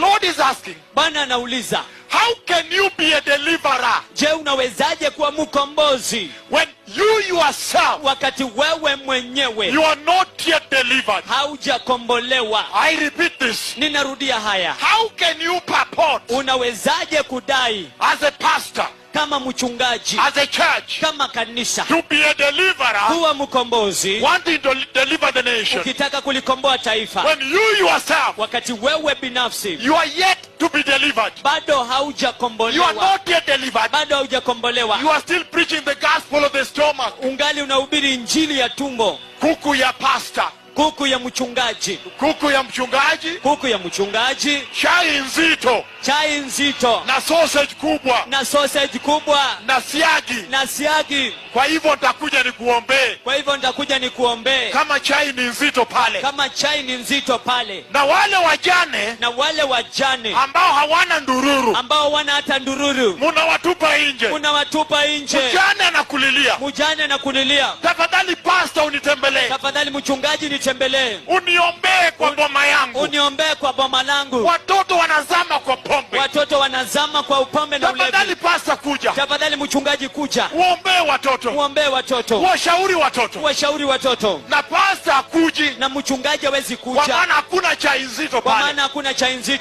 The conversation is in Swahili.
Lord is asking, Bwana anauliza, how can you be a deliverer je, unawezaje kuwa mkombozi when you yourself, wakati wewe mwenyewe you are not yet delivered? haujakombolewa? I repeat this. Ninarudia haya. How can you purport Unawezaje kudai as a pastor, kama mchungaji, as a church, kama kanisa, to be a deliverer, kuwa mkombozi, wanting to deliver the nation, ukitaka kulikomboa taifa, when you yourself, wakati wewe binafsi you are yet to be delivered? bado You are haujakombolewa? not yet delivered. Bado haujakombolewa. You are still preaching the gospel of the stomach. Ungali unahubiri injili ya tumbo, Kuku ya pastor, kuku ya mchungaji, kuku ya mchungaji, kuku ya mchungaji, chai nzito chai nzito na sausage kubwa na sausage kubwa na siagi. na siagi. Kwa hivyo nitakuja nikuombee Kwa hivyo nitakuja nikuombee kama chai ni nzito pale. kama chai ni nzito pale. Na wale wajane Na wale wajane ambao hawana ndururu, ambao wana hata ndururu, munawatupa nje. unawatupa nje. Mjane anakulilia, Mjane na kulilia, tafadhali pastor unitembelee, tafadhali mchungaji nitembelee, uniombee kwa boma yangu. uniombee kwa boma langu. Watoto wanazama kwa pombe, Watoto wanazama kwa upombe na tafadhali ulevi. pastor kuja, Tafadhali mchungaji kuja, uombee watoto, muombee watoto, washauri watoto. washauri watoto. Na pastor akuji, Na mchungaji hawezi kwa kuja maana hakuna chai nzito kwa pale. maana hakuna chai nzito.